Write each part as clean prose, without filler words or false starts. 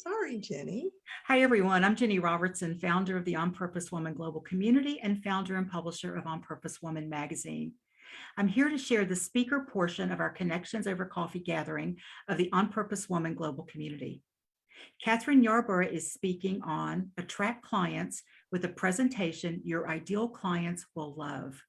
Sorry, Jenny. Hi, everyone. I'm Jenny Robertson, founder of the On Purpose Woman Global Community and founder and publisher of On Purpose Woman magazine. I'm here to share the speaker portion of our Connections Over Coffee gathering of the On Purpose Woman Global Community. Kathryn Yarborough is speaking on Attract Clients with a presentation your ideal clients will love.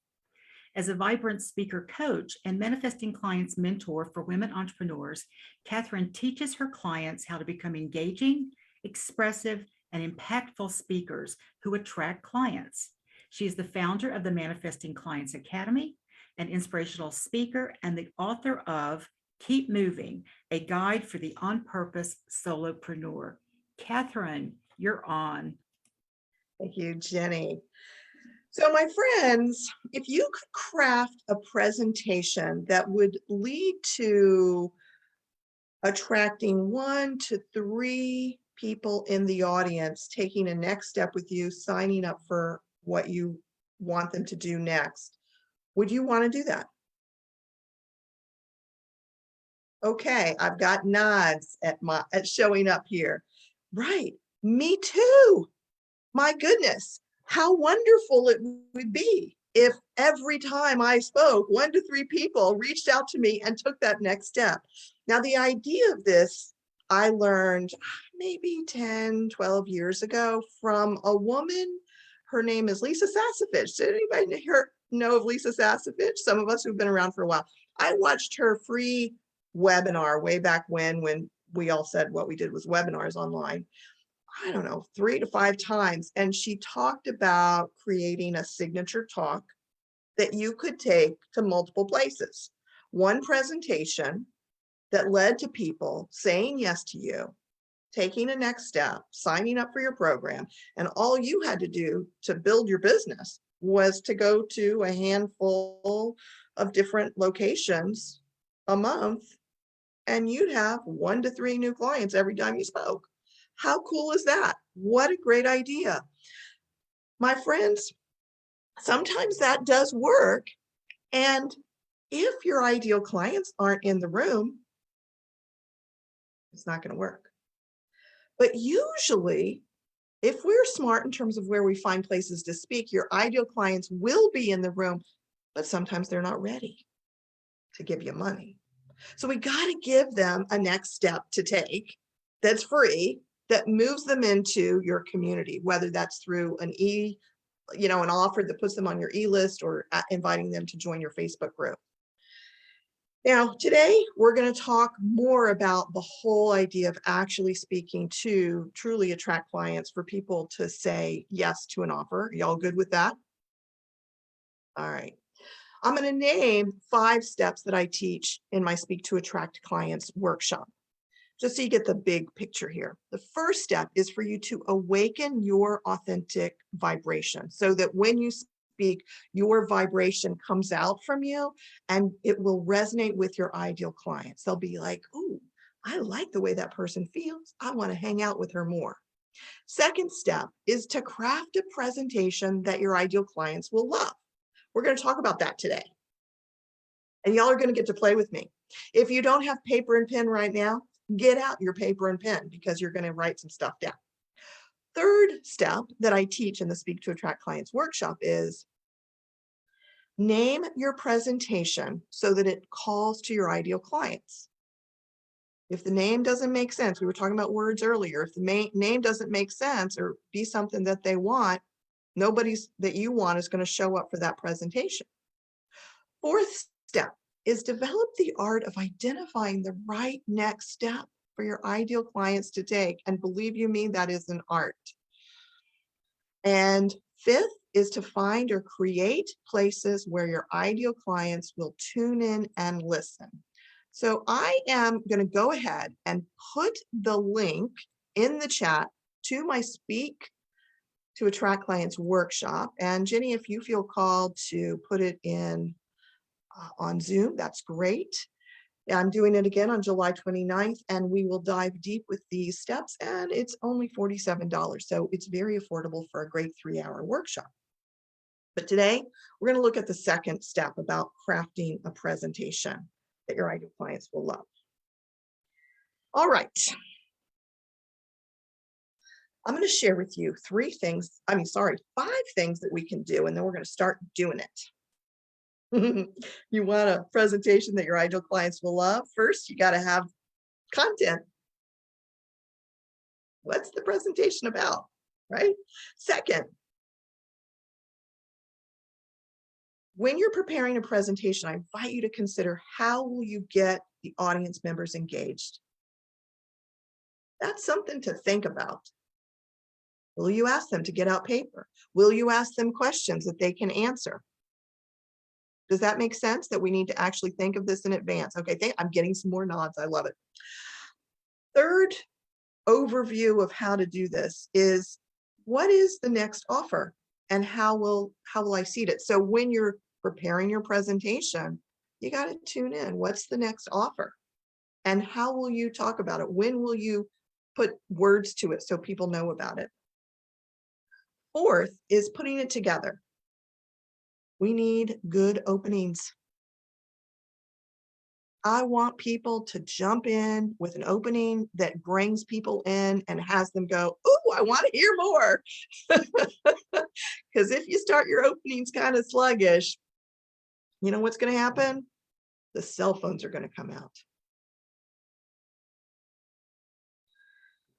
As a vibrant speaker coach and manifesting clients mentor for women entrepreneurs, Kathryn teaches her clients how to become engaging, expressive, and impactful speakers who attract clients. She is the founder of the Manifesting Clients Academy, an inspirational speaker, and the author of Keep Moving, a guide for the on purpose solopreneur. Kathryn, you're on. Thank you, Jenny. So, my friends, if you could craft a presentation that would lead to attracting 1 to 3 people in the audience, taking a next step with you, signing up for what you want them to do next, would you want to do that? Okay, I've got nods at showing up here. Right, me too. My goodness, how wonderful it would be if every time I spoke, 1 to 3 people reached out to me and took that next step. Now, the idea of this, I learned maybe 10, 12 years ago from a woman. Her name is Lisa Sasevich. Did anybody here know of Lisa Sasevich? Some of us who've been around for a while. I watched her free webinar way back when we all said what we did was webinars online. I don't know, 3 to 5 times. And she talked about creating a signature talk that you could take to multiple places. One presentation that led to people saying yes to you, taking a next step, signing up for your program. And all you had to do to build your business was to go to a handful of different locations a month, and you'd have 1 to 3 new clients every time you spoke. How cool is that? What a great idea. My friends, sometimes that does work. And if your ideal clients aren't in the room, it's not going to work. But usually, if we're smart in terms of where we find places to speak, your ideal clients will be in the room, but sometimes they're not ready to give you money. So we got to give them a next step to take that's free, that moves them into your community, whether that's through an offer that puts them on your e-list or inviting them to join your Facebook group. Now, today we're going to talk more about the whole idea of actually speaking to truly attract clients for people to say yes to an offer. Y'all good with that? All right. I'm going to name 5 steps that I teach in my Speak to Attract Clients workshop, just so you get the big picture here. The first step is for you to awaken your authentic vibration so that when you speak, your vibration comes out from you and it will resonate with your ideal clients. They'll be like, "Ooh, I like the way that person feels. I want to hang out with her more." Second step is to craft a presentation that your ideal clients will love. We're going to talk about that today. And y'all are going to get to play with me. If you don't have paper and pen right now, get out your paper and pen because you're going to write some stuff down. Third step that I teach in the Speak to Attract Clients workshop is name your presentation so that it calls to your ideal clients. If the name doesn't make sense, we were talking about words earlier, if the name doesn't make sense or be something that they want, nobody's that you want is going to show up for that presentation. Fourth step is develop the art of identifying the right next step for your ideal clients to take. And believe you me, that is an art. And fifth is to find or create places where your ideal clients will tune in and listen. So I am going to go ahead and put the link in the chat to my Speak to Attract Clients workshop. And Jenny, if you feel called to put it in on Zoom, that's great. I'm doing it again on July 29th, and we will dive deep with these steps, and it's only $47, so it's very affordable for a great 3-hour workshop. But today, we're going to look at the second step about crafting a presentation that your ideal clients will love. All right. I'm going to share with you 5 things that we can do, and then we're going to start doing it. You want a presentation that your ideal clients will love? First, you got to have content. What's the presentation about, right? Second, when you're preparing a presentation, I invite you to consider, how will you get the audience members engaged? That's something to think about. Will you ask them to get out paper? Will you ask them questions that they can answer? Does that make sense, that we need to actually think of this in advance? Okay, I'm getting some more nods. I love it. Third overview of how to do this is, what is the next offer and how will I seed it? So when you're preparing your presentation, you got to tune in. What's the next offer? And how will you talk about it? When will you put words to it so people know about it? Fourth is putting it together. We need good openings. I want people to jump in with an opening that brings people in and has them go, "Ooh, I want to hear more." Because if you start your openings kind of sluggish, you know what's going to happen? The cell phones are going to come out.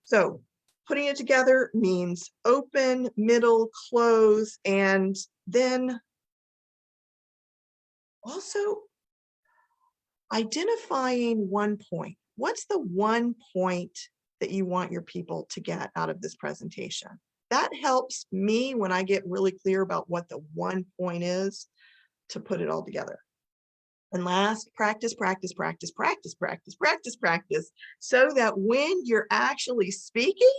So putting it together means open, middle, close, and then also identifying one point. What's the one point that you want your people to get out of this presentation? That helps me, when I get really clear about what the one point is, to put it all together. And last, practice, practice, practice, practice, practice, practice, practice, so that when you're actually speaking,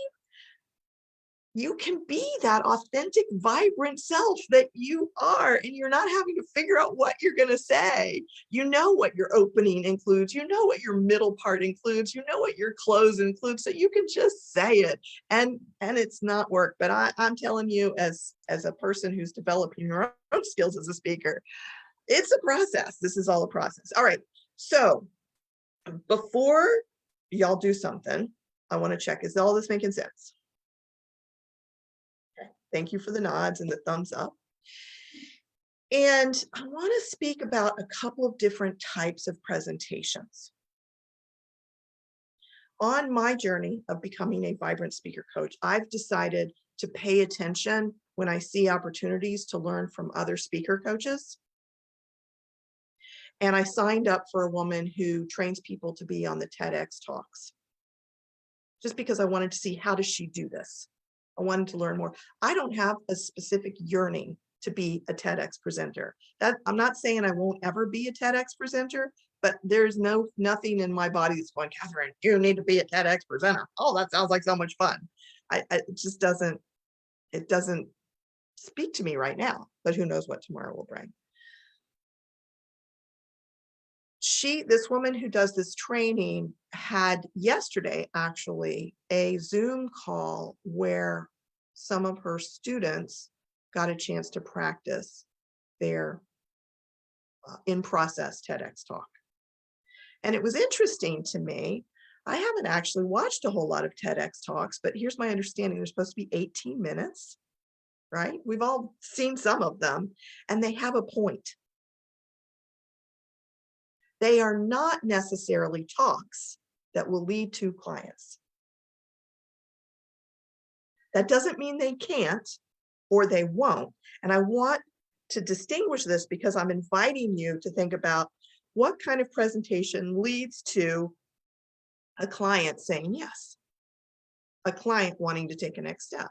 you can be that authentic, vibrant self that you are, and you're not having to figure out what you're going to say. You know what your opening includes, you know what your middle part includes, you know what your close includes, so you can just say it. And it's not work, but I'm telling you, as a person who's developing your own skills as a speaker, it's a process. This is all a process. All right. So before y'all do something, I want to check, is all this making sense? Thank you for the nods and the thumbs up. And I want to speak about a couple of different types of presentations. On my journey of becoming a vibrant speaker coach, I've decided to pay attention when I see opportunities to learn from other speaker coaches. And I signed up for a woman who trains people to be on the TEDx talks, just because I wanted to see, how does she do this? I wanted to learn more. I don't have a specific yearning to be a TEDx presenter. That, I'm not saying I won't ever be a TEDx presenter, but there's nothing in my body that's going, "Kathryn, you need to be a TEDx presenter." Oh, that sounds like so much fun. It just doesn't speak to me right now, but who knows what tomorrow will bring. This woman who does this training had yesterday actually a Zoom call where some of her students got a chance to practice their in-process TEDx talk. And it was interesting to me. I haven't actually watched a whole lot of TEDx talks, but here's my understanding. They're supposed to be 18 minutes, right? We've all seen some of them, and they have a point. They are not necessarily talks that will lead to clients. That doesn't mean they can't or they won't. And I want to distinguish this because I'm inviting you to think about, what kind of presentation leads to a client saying yes, a client wanting to take a next step.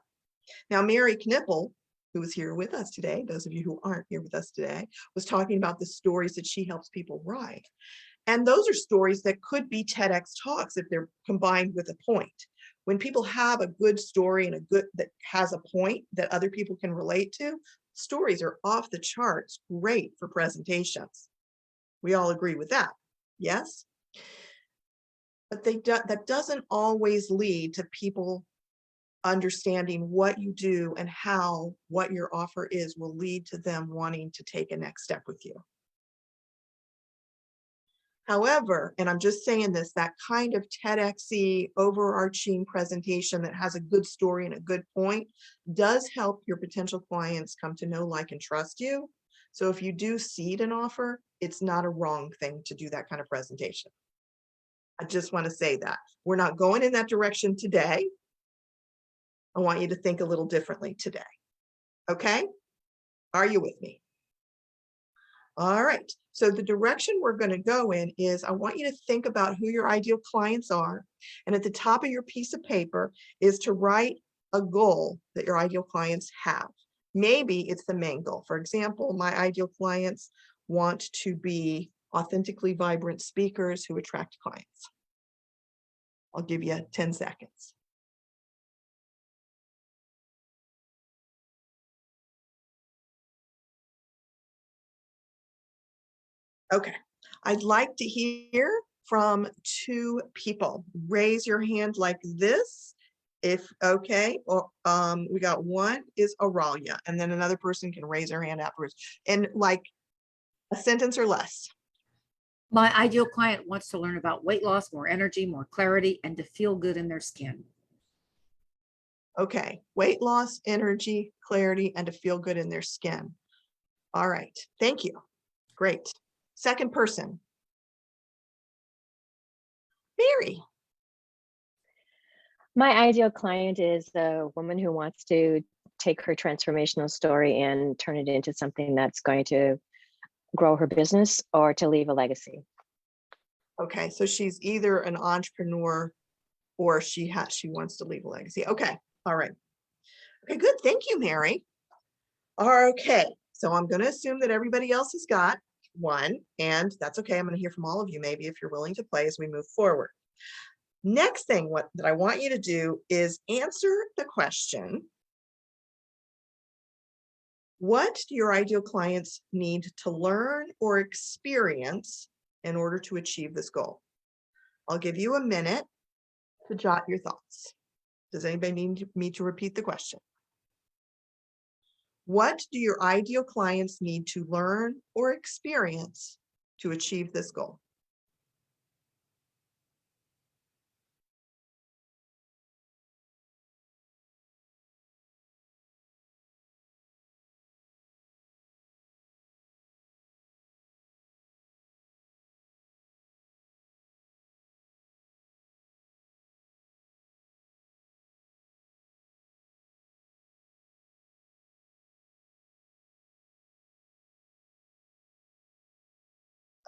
Now, Mary Knipple, who is here with us today, those of you who aren't here with us today, was talking about the stories that she helps people write. And those are stories that could be TEDx talks if they're combined with a point. When people have a good story and that has a point that other people can relate to, stories are off the charts, great for presentations. We all agree with that, yes? But that doesn't always lead to people understanding what you do and how what your offer is will lead to them wanting to take a next step with you. However, and I'm just saying this, that kind of TEDx-y overarching presentation that has a good story and a good point does help your potential clients come to know, like, and trust you. So if you do seed an offer, it's not a wrong thing to do that kind of presentation. I just want to say that. We're not going in that direction today. I want you to think a little differently today. Okay? Are you with me? All right. So the direction we're going to go in is I want you to think about who your ideal clients are. And at the top of your piece of paper is to write a goal that your ideal clients have. Maybe it's the main goal. For example, my ideal clients want to be authentically vibrant speakers who attract clients. I'll give you 10 seconds. Okay, I'd like to hear from 2 people. Raise your hand like this. If okay, or we got one is Aralia, and then another person can raise their hand afterwards. And like a sentence or less. My ideal client wants to learn about weight loss, more energy, more clarity, and to feel good in their skin. Okay, weight loss, energy, clarity, and to feel good in their skin. All right, thank you. Great. Second person. Mary. My ideal client is a woman who wants to take her transformational story and turn it into something that's going to grow her business or to leave a legacy. Okay, so she's either an entrepreneur or she wants to leave a legacy. Okay, all right. Okay, good. Thank you, Mary. Okay, so I'm going to assume that everybody else has got one, and that's okay. I'm going to hear from all of you, maybe, if you're willing to play as we move forward. Next thing that I want you to do is answer the question, what do your ideal clients need to learn or experience in order to achieve this goal? I'll give you a minute to jot your thoughts. Does anybody need me to repeat the question? What do your ideal clients need to learn or experience to achieve this goal?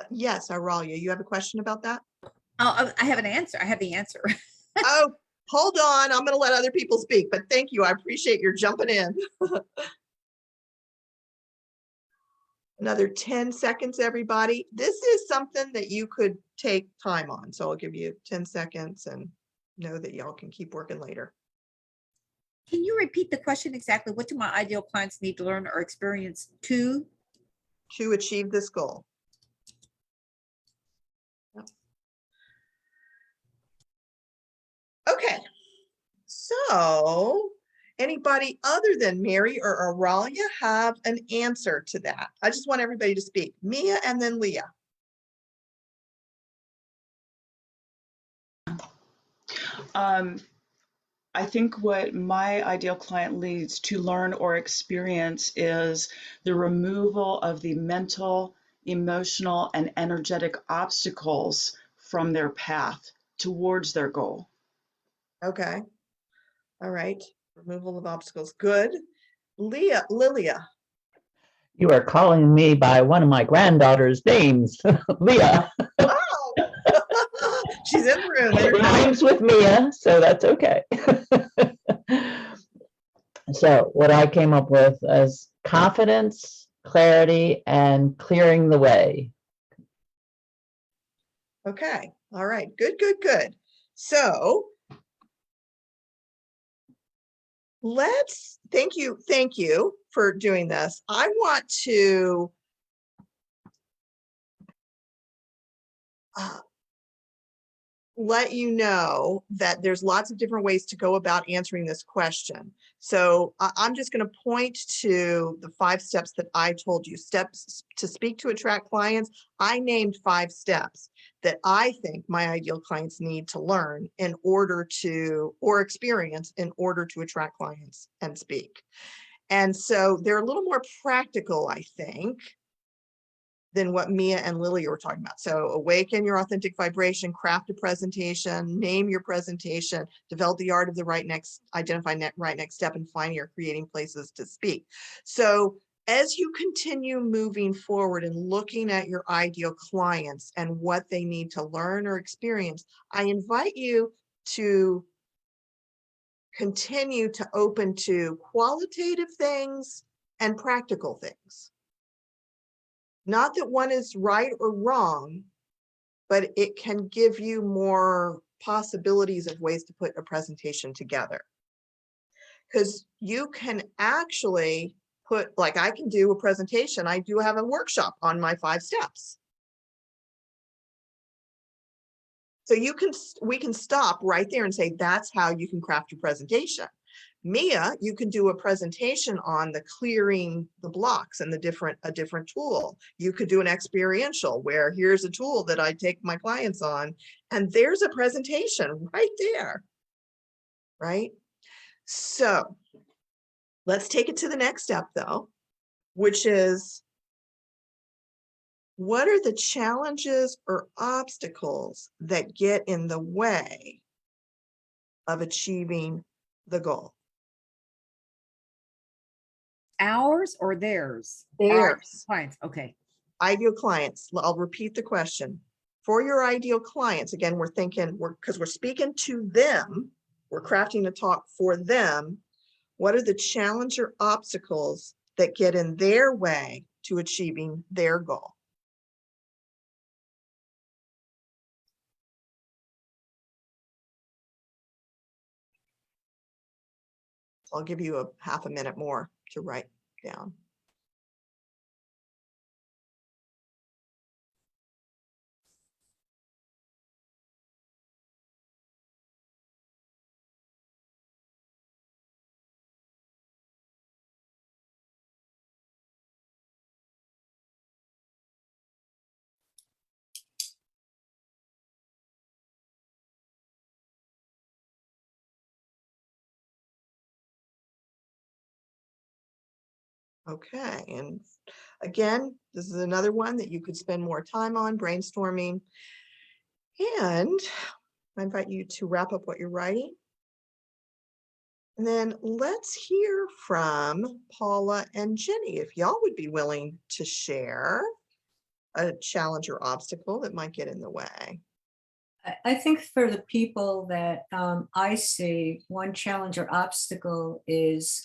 Yes, Aralia, you have a question about that? Oh, I have an answer. I have the answer. Oh, hold on. I'm going to let other people speak, but thank you. I appreciate your jumping in. Another 10 seconds, everybody. This is something that you could take time on. So I'll give you 10 seconds and know that y'all can keep working later. Can you repeat the question exactly? What do my ideal clients need to learn or experience to achieve this goal? Yep. Okay, so anybody other than Mary or Aralia have an answer to that? I just want everybody to speak. Mia and then Leah. I think what my ideal client needs to learn or experience is the removal of the mental, emotional, and energetic obstacles from their path towards their goal. Okay. All right. Removal of obstacles. Good. Lilia. You are calling me by one of my granddaughter's names, Leah. Oh, she's in the room. It rhymes with Mia, so that's okay. So what I came up with is confidence, clarity, and clearing the way. Okay. All right. Good, good, good. So thank you for doing this. I want to let you know that there's lots of different ways to go about answering this question. So I'm just going to point to the 5 steps that I told you. Steps to speak to attract clients. I named 5 steps that I think my ideal clients need to learn in order to, or experience in order to attract clients and speak. And so they're a little more practical, I think, than what Mia and Lily were talking about. So awaken your authentic vibration, craft a presentation, name your presentation, develop the art of the right next, identify right next step, and finding or creating places to speak. So as you continue moving forward and looking at your ideal clients and what they need to learn or experience, I invite you to continue to open to qualitative things and practical things. Not that one is right or wrong, but it can give you more possibilities of ways to put a presentation together. Because you can actually put, like I can do a presentation, I do have a workshop on my 5 steps. So we can stop right there and say, that's how you can craft your presentation. Mia, you can do a presentation on the clearing the blocks and a different tool. You could do an experiential where here's a tool that I take my clients on, and there's a presentation right there, right? So let's take it to the next step though, which is, what are the challenges or obstacles that get in the way of achieving the goal? Ours or theirs? Theirs. Clients. Okay. Ideal clients. I'll repeat the question. For your ideal clients, again, we're thinking, because we're speaking to them, we're crafting a talk for them. What are the challenges or obstacles that get in their way to achieving their goal? I'll give you a half a minute more to write down. Okay, and again, this is another one that you could spend more time on brainstorming. And I invite you to wrap up what you're writing. And then let's hear from Paula and Jenny, if y'all would be willing to share a challenge or obstacle that might get in the way. I think for the people that I see, one challenge or obstacle is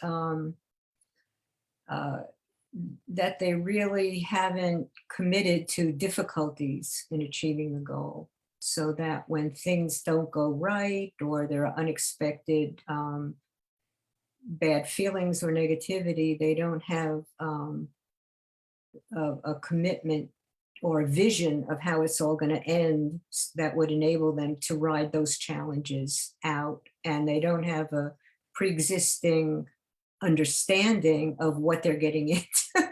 that they really haven't committed to difficulties in achieving the goal. So that when things don't go right or there are unexpected bad feelings or negativity, they don't have a commitment or a vision of how it's all going to end that would enable them to ride those challenges out. And they don't have a pre-existing understanding of what they're getting into.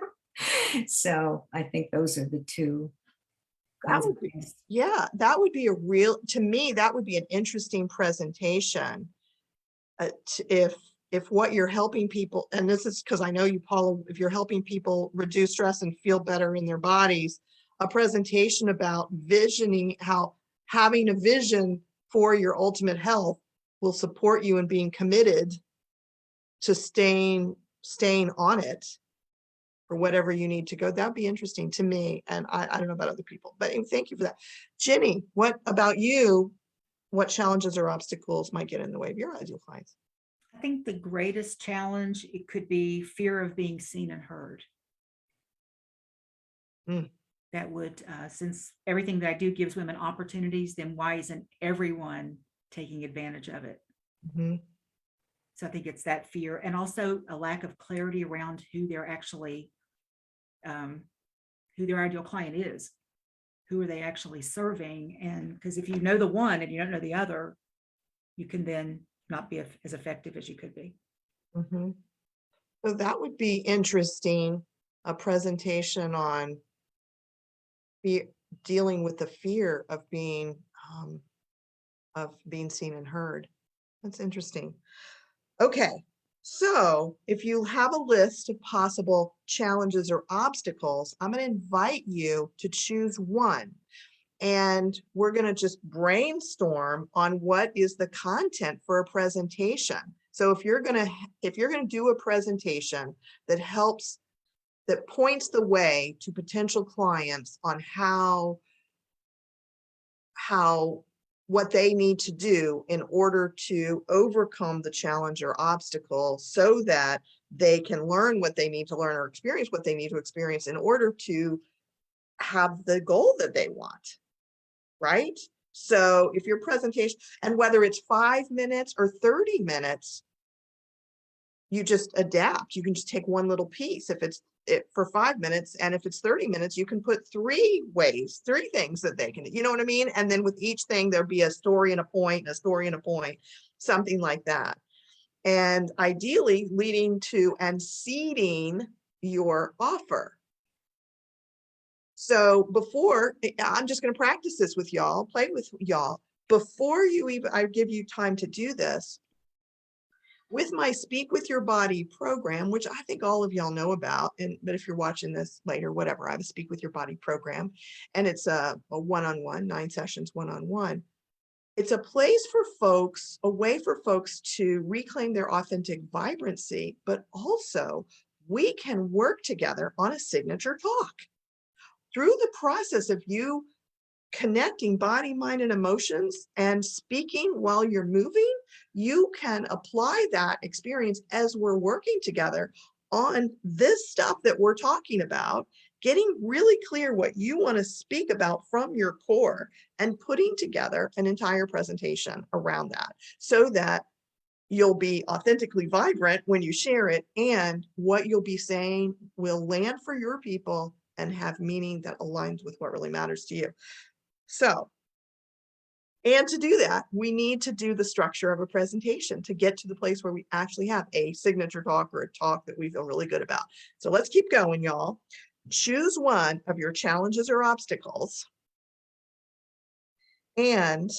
So I think those are the two. That would be, yeah, that would be a real, to me, that would be an interesting presentation. If what you're helping people, and this is because I know you, Paula, if you're helping people reduce stress and feel better in their bodies, a presentation about visioning how having a vision for your ultimate health will support you in being committed to staying on it for whatever you need to go. That'd be interesting to me. And I don't know about other people, but thank you for that. Jenny, what about you? What challenges or obstacles might get in the way of your ideal clients? I think the greatest challenge, it could be fear of being seen and heard. That would, since everything that I do gives women opportunities, then why isn't everyone taking advantage of it? So I think it's that fear, and also a lack of clarity around who they're actually, who their ideal client is. who are they actually serving? And because if you know the one and you don't know the other, you can then not be as effective as you could be. Mhm. So that would be interesting, a presentation on dealing with the fear of being seen and heard. That's interesting. Okay, so if you have a list of possible challenges or obstacles, I'm going to invite you to choose one. And we're going to just brainstorm on what is the content for a presentation. So if you're going to do a presentation that points the way to potential clients on how what they need to do in order to overcome the challenge or obstacle so that they can learn what they need to learn or experience what they need to experience in order to have the goal that they want, right? So if your presentation, and whether it's 5 minutes or 30 minutes, you just adapt. You can just take one little piece if it's for 5 minutes, and if it's 30 minutes, you can put 3 things that they can, you know what I mean? And then with each thing, there'll be a story and a point, and a story and a point, something like that. And ideally leading to and seeding your offer. So I'm just going to practice this with y'all, play with y'all. Before I give you time to do this, with my Speak with Your Body program, which I think all of y'all know about, but if you're watching this later, whatever, I have a Speak with Your Body program, and it's a one-on-one, 9 sessions one-on-one. It's a place for folks, a way for folks to reclaim their authentic vibrancy, but also we can work together on a signature talk. Through the process of you connecting body, mind, and emotions and speaking while you're moving, you can apply that experience as we're working together on this stuff that we're talking about, getting really clear what you want to speak about from your core and putting together an entire presentation around that so that you'll be authentically vibrant when you share it, and what you'll be saying will land for your people and have meaning that aligns with what really matters to you. So, and to do that, we need to do the structure of a presentation to get to the place where we actually have a signature talk or a talk that we feel really good about. So let's keep going, y'all. Choose one of your challenges or obstacles and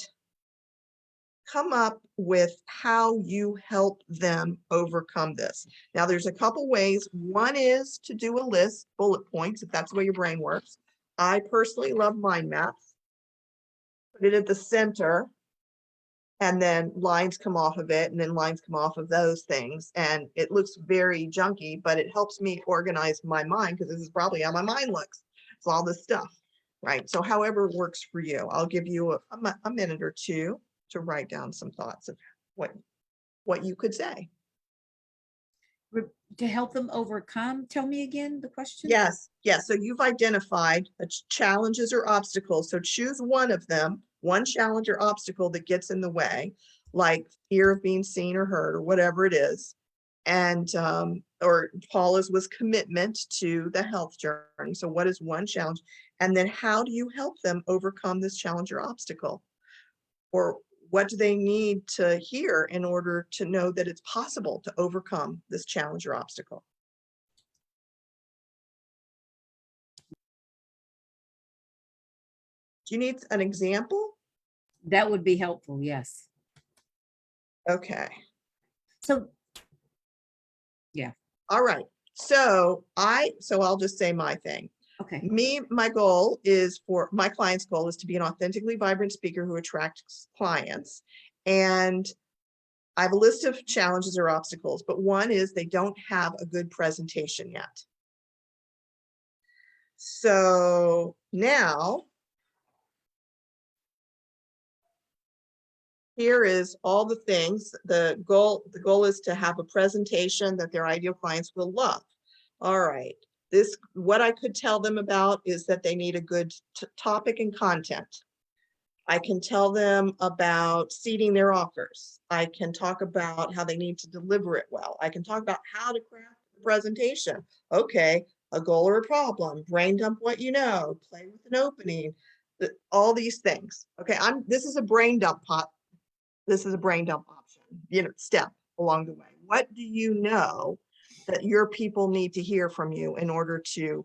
come up with how you help them overcome this. Now, there's a couple ways. One is to do a list, bullet points, if that's the way your brain works. I personally love mind maps. Put it at the center, and then lines come off of it, and then lines come off of those things. And it looks very junky, but it helps me organize my mind, because this is probably how my mind looks. It's all this stuff, right? So however works for you. I'll give you a minute or two to write down some thoughts of what you could say. To help them overcome, tell me again the question. Yes. So you've identified challenges or obstacles. So choose one of them, one challenge or obstacle that gets in the way, like fear of being seen or heard or whatever it is. And or Paula's was commitment to the health journey. So what is one challenge? And then how do you help them overcome this challenge or obstacle? Or what do they need to hear in order to know that it's possible to overcome this challenge or obstacle? Do you need an example? That would be helpful, yes. Okay. So, yeah. All right. So I'll just say my thing. Okay. My goal is my client's goal is to be an authentically vibrant speaker who attracts clients. And I have a list of challenges or obstacles, but one is they don't have a good presentation yet. So now, here is all the things. The goal is to have a presentation that their ideal clients will love. All right. What I could tell them about is that they need a good topic and content. I can tell them about seeding their offers. I can talk about how they need to deliver it well. I can talk about how to craft the presentation. Okay, a goal or a problem, brain dump what you know, play with an opening, all these things. Okay, this is a brain dump pot. This is a brain dump option, step along the way. What do you know that your people need to hear from you in order to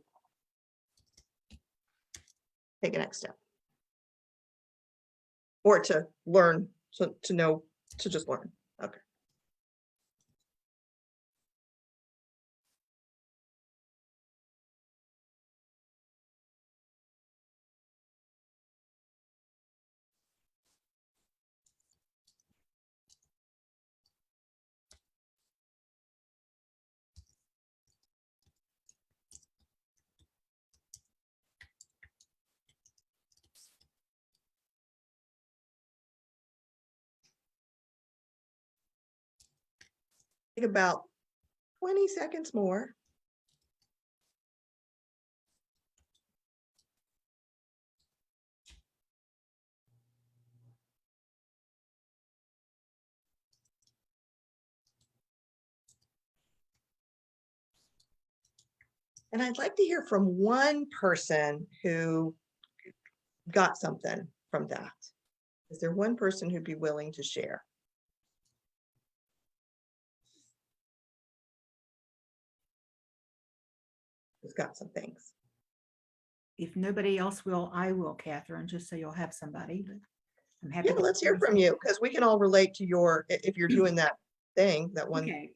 take a next step? Or to learn, to know, to just learn. Okay. Take about 20 seconds more. And I'd like to hear from one person who got something from that. Is there one person who'd be willing to share? Who's got some things? If nobody else will, I will, Kathryn, just so you'll have somebody. But I'm happy. Yeah, let's hear from you, because we can all relate to if you're doing that thing, that one. Okay.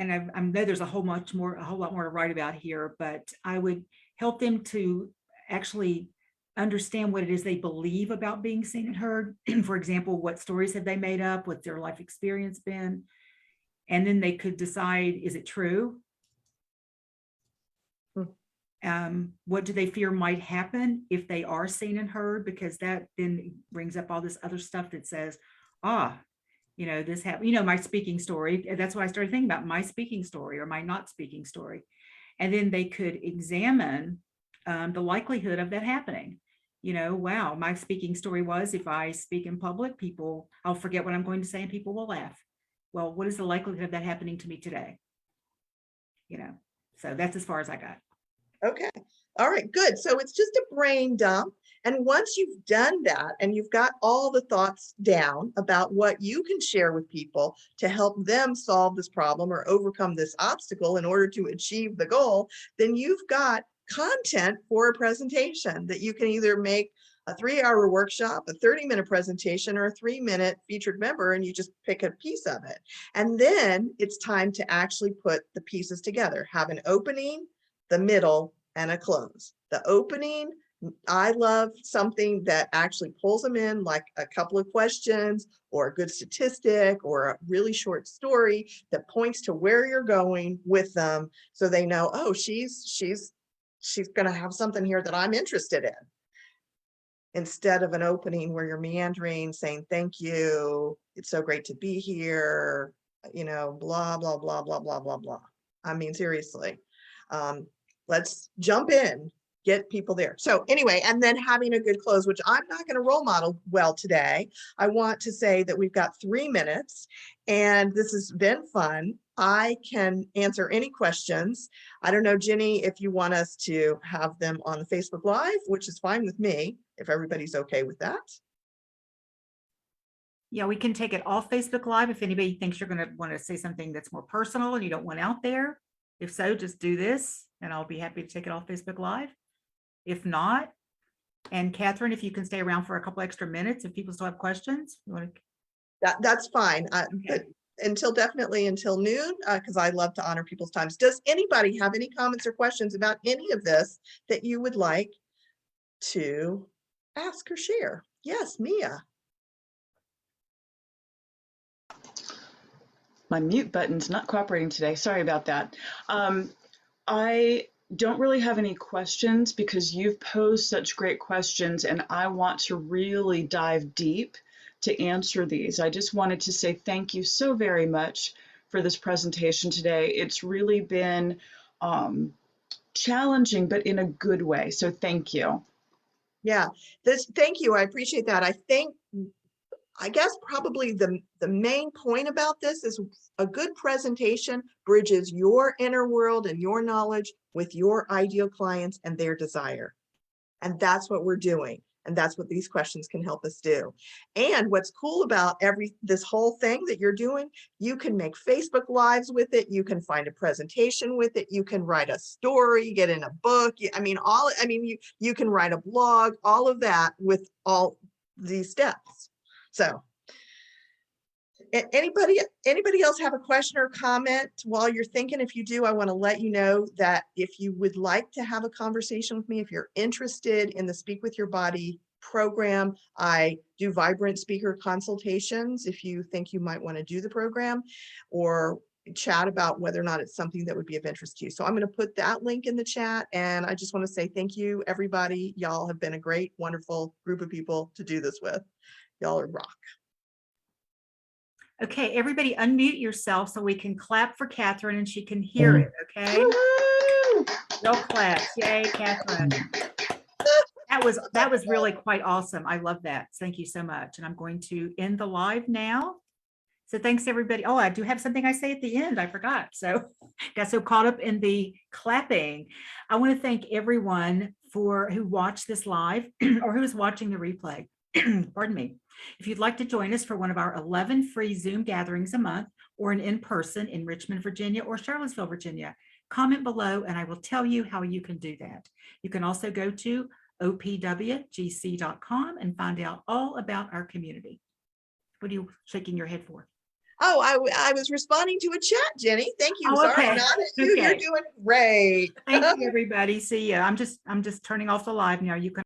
And I know there's a whole lot more to write about here, but I would help them to actually understand what it is they believe about being seen and heard. For example, what stories have they made up? What's their life experience been? And then they could decide, is it true? What do they fear might happen if they are seen and heard? Because that then brings up all this other stuff that says, this happened, my speaking story. That's what I started thinking about, my speaking story or my not speaking story. And then they could examine the likelihood of that happening. Wow, my speaking story was, if I speak in public, I'll forget what I'm going to say and people will laugh. Well, what is the likelihood of that happening to me today? So that's as far as I got. Okay. All right, good. So it's just a brain dump. And once you've done that and you've got all the thoughts down about what you can share with people to help them solve this problem or overcome this obstacle in order to achieve the goal, then you've got content for a presentation that you can either make a 3-hour workshop, a 30-minute presentation, or a 3-minute featured member, and you just pick a piece of it. And then it's time to actually put the pieces together, have an opening, the middle, and a close. The opening, I love something that actually pulls them in, like a couple of questions or a good statistic or a really short story that points to where you're going with them, so they know, oh, she's going to have something here that I'm interested in. Instead of an opening where you're meandering, saying thank you, it's so great to be here, blah, blah, blah, blah, blah, blah, blah. I mean, seriously. Let's jump in, get people there. So anyway, and then having a good close, which I'm not going to role model well today. I want to say that we've got 3 minutes and this has been fun. I can answer any questions. I don't know, Ginny, if you want us to have them on the Facebook Live, which is fine with me, if everybody's okay with that. Yeah, we can take it off Facebook Live if anybody thinks you're going to want to say something that's more personal and you don't want out there. If so, just do this and I'll be happy to take it off Facebook Live. If not, and Kathryn, if you can stay around for a couple extra minutes, if people still have questions. That's fine. Okay. But definitely until noon, because I love to honor people's times. Does anybody have any comments or questions about any of this that you would like to ask or share? Yes, Mia. My mute button's not cooperating today. Sorry about that. I don't really have any questions because you've posed such great questions and I want to really dive deep to answer these. I just wanted to say thank you so very much for this presentation today. It's really been challenging, but in a good way. So thank you. Yeah, thank you. I appreciate that. I guess probably the main point about this is a good presentation bridges your inner world and your knowledge with your ideal clients and their desire. And that's what we're doing. And that's what these questions can help us do. And what's cool about this whole thing that you're doing, you can make Facebook Lives with it. You can find a presentation with it. You can write a story, get in a book. You can write a blog, all of that with all these steps. So anybody else have a question or comment while you're thinking? If you do, I want to let you know that if you would like to have a conversation with me, if you're interested in the Speak with Your Body program, I do vibrant speaker consultations if you think you might want to do the program, or chat about whether or not it's something that would be of interest to you. So I'm going to put that link in the chat, and I just want to say thank you, everybody. Y'all have been a great, wonderful group of people to do this with. Y'all are rock. Okay, everybody unmute yourself so we can clap for Kathryn and she can hear it, okay? No claps. Yay, Kathryn. That was really quite awesome. I love that. Thank you so much. And I'm going to end the live now. So thanks, everybody. Oh, I do have something I say at the end. I forgot. So got so caught up in the clapping. I want to thank everyone who watched this live or who is watching the replay. Pardon me. If you'd like to join us for one of our 11 free Zoom gatherings a month, or an in-person in Richmond, Virginia, or Charlottesville, Virginia, comment below and I will tell you how you can do that. You can also go to opwgc.com and find out all about our community. What are you shaking your head for? Oh, I was responding to a chat, Jenny. Thank you. Oh, Sorry, okay. not at you. Okay. You're doing great. Thank you, everybody. See ya. I'm just turning off the live now. You can